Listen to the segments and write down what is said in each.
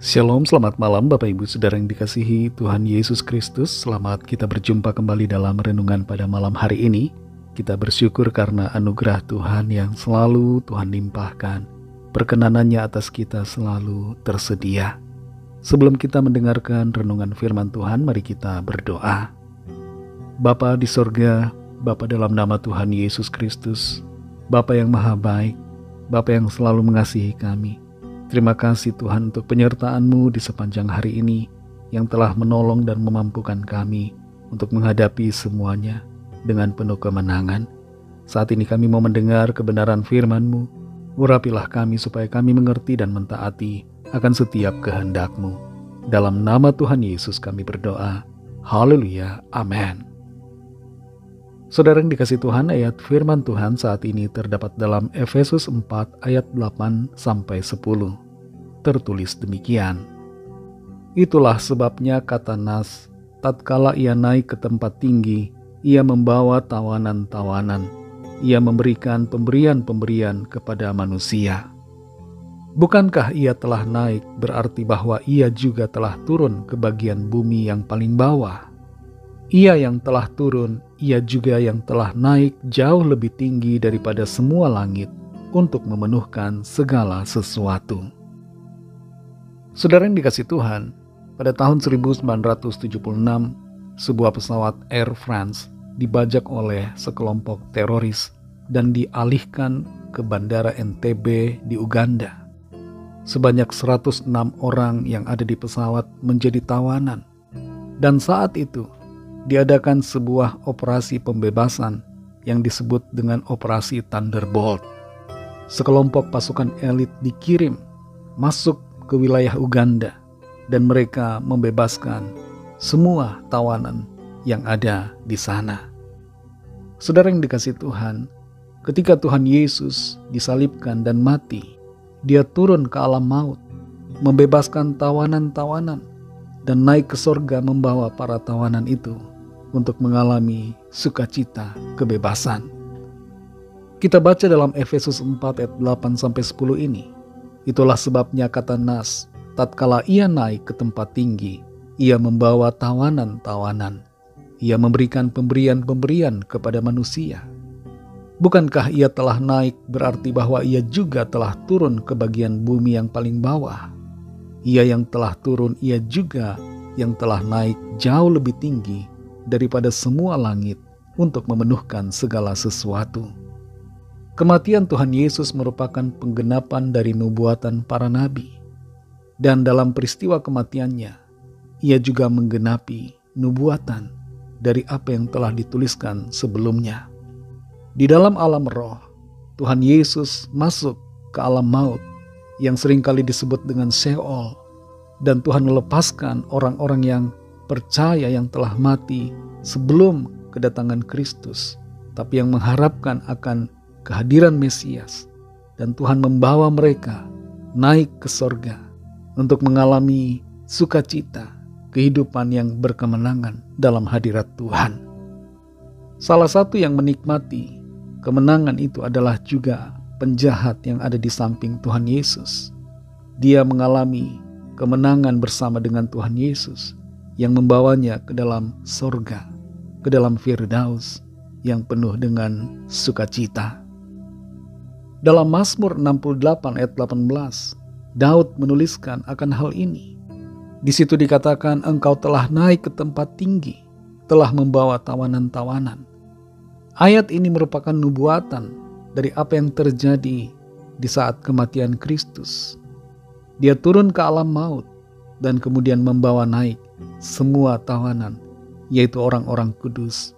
Shalom, selamat malam Bapak Ibu Saudara yang dikasihi Tuhan Yesus Kristus. Selamat kita berjumpa kembali dalam renungan pada malam hari ini. Kita bersyukur karena anugerah Tuhan yang selalu Tuhan limpahkan. Perkenanannya atas kita selalu tersedia. Sebelum kita mendengarkan renungan firman Tuhan, mari kita berdoa. Bapa di sorga, Bapa dalam nama Tuhan Yesus Kristus, Bapa yang maha baik, Bapa yang selalu mengasihi kami. Terima kasih Tuhan untuk penyertaan-Mu di sepanjang hari ini yang telah menolong dan memampukan kami untuk menghadapi semuanya dengan penuh kemenangan. Saat ini kami mau mendengar kebenaran firman-Mu. Urapilah kami supaya kami mengerti dan mentaati akan setiap kehendak-Mu. Dalam nama Tuhan Yesus kami berdoa. Haleluya. Amin. Saudara yang dikasihi Tuhan, ayat firman Tuhan saat ini terdapat dalam Efesus 4 ayat 8-10. Tertulis demikian. Itulah sebabnya kata Nas, tatkala ia naik ke tempat tinggi, ia membawa tawanan-tawanan, ia memberikan pemberian-pemberian kepada manusia. Bukankah ia telah naik berarti bahwa ia juga telah turun ke bagian bumi yang paling bawah? Ia yang telah turun, ia juga yang telah naik jauh lebih tinggi daripada semua langit untuk memenuhkan segala sesuatu. Saudara yang dikasihi Tuhan, pada tahun 1976, sebuah pesawat Air France dibajak oleh sekelompok teroris dan dialihkan ke Bandara Entebbe di Uganda. Sebanyak 106 orang yang ada di pesawat menjadi tawanan, dan saat itu diadakan sebuah operasi pembebasan yang disebut dengan Operasi Thunderbolt. Sekelompok pasukan elit dikirim masuk ke wilayah Uganda dan mereka membebaskan semua tawanan yang ada di sana. Saudara yang dikasihi Tuhan, ketika Tuhan Yesus disalibkan dan mati, Dia turun ke alam maut, membebaskan tawanan-tawanan dan naik ke sorga membawa para tawanan itu untuk mengalami sukacita kebebasan. Kita baca dalam Efesus 4 ayat 8-10 ini. Itulah sebabnya kata Nas, tatkala ia naik ke tempat tinggi, ia membawa tawanan-tawanan, ia memberikan pemberian-pemberian kepada manusia. Bukankah ia telah naik berarti bahwa ia juga telah turun ke bagian bumi yang paling bawah? Ia yang telah turun, ia juga yang telah naik jauh lebih tinggi daripada semua langit untuk memenuhkan segala sesuatu. Kematian Tuhan Yesus merupakan penggenapan dari nubuatan para nabi. Dan dalam peristiwa kematiannya, ia juga menggenapi nubuatan dari apa yang telah dituliskan sebelumnya. Di dalam alam roh, Tuhan Yesus masuk ke alam maut yang seringkali disebut dengan Sheol, dan Tuhan melepaskan orang-orang yang percaya yang telah mati sebelum kedatangan Kristus, tapi yang mengharapkan akan kehadiran Mesias, dan Tuhan membawa mereka naik ke sorga untuk mengalami sukacita, kehidupan yang berkemenangan dalam hadirat Tuhan. Salah satu yang menikmati kemenangan itu adalah juga penjahat yang ada di samping Tuhan Yesus. Dia mengalami kemenangan bersama dengan Tuhan Yesus yang membawanya ke dalam sorga, ke dalam Firdaus yang penuh dengan sukacita. Dalam Mazmur 68 ayat 18, Daud menuliskan akan hal ini. Di situ dikatakan, engkau telah naik ke tempat tinggi, telah membawa tawanan-tawanan. Ayat ini merupakan nubuatan dari apa yang terjadi di saat kematian Kristus. Dia turun ke alam maut dan kemudian membawa naik semua tawanan, yaitu orang-orang kudus,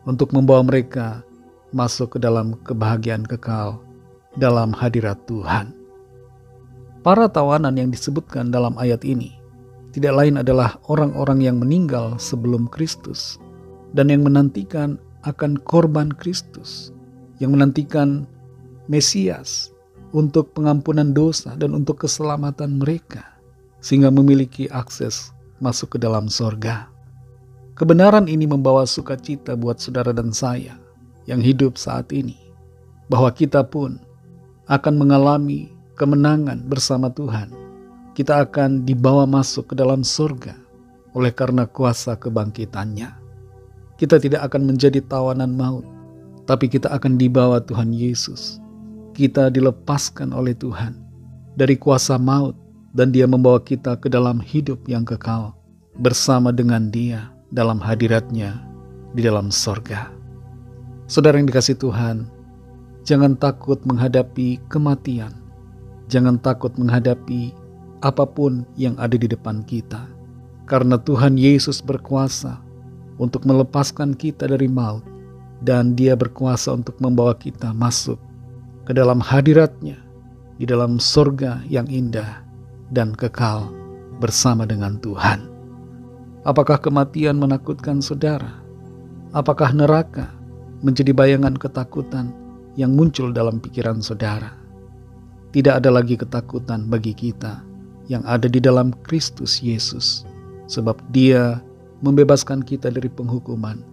untuk membawa mereka masuk ke dalam kebahagiaan kekal dalam hadirat Tuhan. Para tawanan yang disebutkan dalam ayat ini tidak lain adalah orang-orang yang meninggal sebelum Kristus dan yang menantikan akan korban Kristus, yang menantikan Mesias untuk pengampunan dosa dan untuk keselamatan mereka, sehingga memiliki akses masuk ke dalam sorga. Kebenaran ini membawa sukacita buat saudara dan saya yang hidup saat ini, bahwa kita pun akan mengalami kemenangan bersama Tuhan kita akan dibawa masuk ke dalam surga oleh karena kuasa kebangkitannya. Kita tidak akan menjadi tawanan maut, tapi kita akan dibawa Tuhan Yesus. Kita dilepaskan oleh Tuhan dari kuasa maut, dan Dia membawa kita ke dalam hidup yang kekal bersama dengan Dia dalam hadirat-Nya di dalam sorga. Saudara yang dikasihi Tuhan, jangan takut menghadapi kematian. Jangan takut menghadapi apapun yang ada di depan kita. Karena Tuhan Yesus berkuasa untuk melepaskan kita dari maut, dan Dia berkuasa untuk membawa kita masuk ke dalam hadirat-Nya di dalam sorga yang indah dan kekal bersama dengan Tuhan. Apakah kematian menakutkan saudara? Apakah neraka menjadi bayangan ketakutan yang muncul dalam pikiran saudara? Tidak ada lagi ketakutan bagi kita yang ada di dalam Kristus Yesus, sebab Dia membebaskan kita dari penghukuman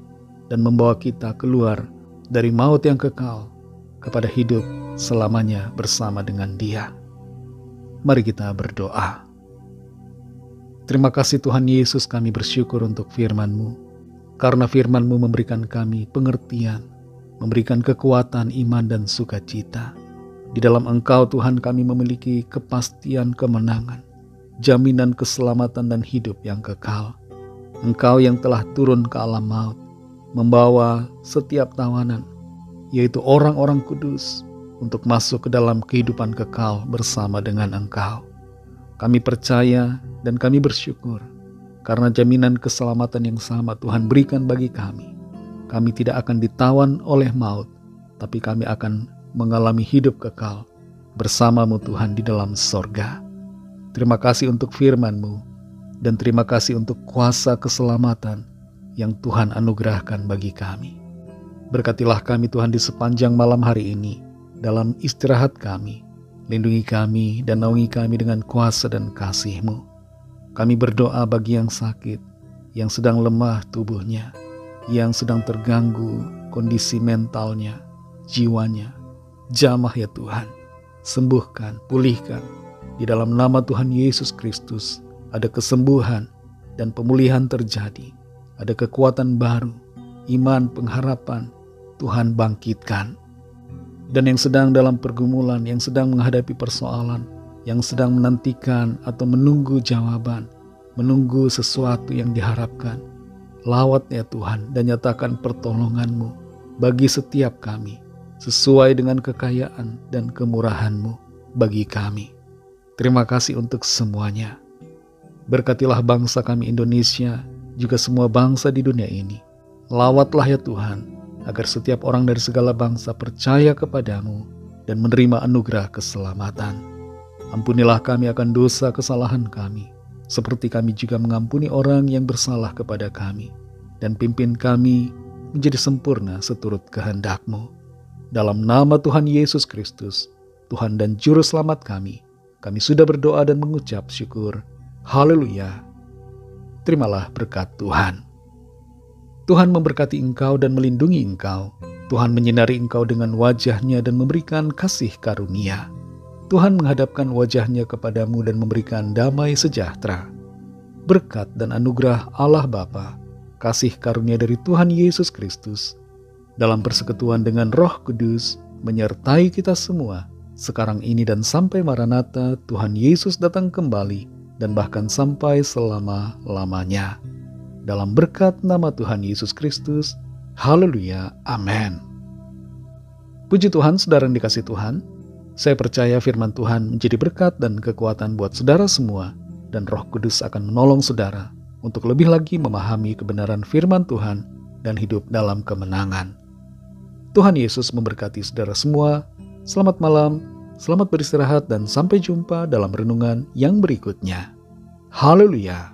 dan membawa kita keluar dari maut yang kekal kepada hidup selamanya bersama dengan Dia. Mari kita berdoa. Terima kasih Tuhan Yesus, kami bersyukur untuk firman-Mu, karena firman-Mu memberikan kami pengertian, memberikan kekuatan iman dan sukacita. Di dalam Engkau Tuhan kami memiliki kepastian kemenangan, jaminan keselamatan dan hidup yang kekal. Engkau yang telah turun ke alam maut, membawa setiap tawanan, yaitu orang-orang kudus, untuk masuk ke dalam kehidupan kekal bersama dengan Engkau. Kami percaya dan kami bersyukur karena jaminan keselamatan yang sama Tuhan berikan bagi kami. Kami tidak akan ditawan oleh maut, tapi kami akan mengalami hidup kekal bersama-Mu Tuhan di dalam sorga. Terima kasih untuk firman-Mu, dan terima kasih untuk kuasa keselamatan yang Tuhan anugerahkan bagi kami. Berkatilah kami Tuhan di sepanjang malam hari ini, dalam istirahat kami. Lindungi kami dan naungi kami dengan kuasa dan kasih-Mu. Kami berdoa bagi yang sakit, yang sedang lemah tubuhnya, yang sedang terganggu kondisi mentalnya, jiwanya. Jamah ya Tuhan, sembuhkan, pulihkan. Di dalam nama Tuhan Yesus Kristus ada kesembuhan dan pemulihan terjadi. Ada kekuatan baru, iman, pengharapan, Tuhan bangkitkan. Dan yang sedang dalam pergumulan, yang sedang menghadapi persoalan, yang sedang menantikan atau menunggu jawaban, menunggu sesuatu yang diharapkan, lawat ya Tuhan dan nyatakan pertolongan-Mu bagi setiap kami, sesuai dengan kekayaan dan kemurahan-Mu bagi kami. Terima kasih untuk semuanya. Berkatilah bangsa kami Indonesia, juga semua bangsa di dunia ini. Lawatlah ya Tuhan, agar setiap orang dari segala bangsa percaya kepadamu dan menerima anugerah keselamatan. Ampunilah kami akan dosa kesalahan kami, seperti kami juga mengampuni orang yang bersalah kepada kami. Dan pimpin kami menjadi sempurna seturut kehendak-Mu. Dalam nama Tuhan Yesus Kristus, Tuhan dan Juru Selamat kami sudah berdoa dan mengucap syukur. Haleluya. Terimalah berkat Tuhan. Tuhan memberkati engkau dan melindungi engkau. Tuhan menyinari engkau dengan wajah-Nya dan memberikan kasih karunia. Tuhan menghadapkan wajah-Nya kepadamu dan memberikan damai sejahtera. Berkat dan anugerah Allah Bapa, kasih karunia dari Tuhan Yesus Kristus, dalam persekutuan dengan Roh Kudus, menyertai kita semua, sekarang ini dan sampai Maranatha Tuhan Yesus datang kembali, dan bahkan sampai selama-lamanya. Dalam berkat nama Tuhan Yesus Kristus, haleluya, amin. Puji Tuhan, saudara yang dikasihi Tuhan, saya percaya firman Tuhan menjadi berkat dan kekuatan buat saudara semua, dan Roh Kudus akan menolong saudara untuk lebih lagi memahami kebenaran firman Tuhan dan hidup dalam kemenangan. Tuhan Yesus memberkati saudara semua. Selamat malam, selamat beristirahat, dan sampai jumpa dalam renungan yang berikutnya. Haleluya.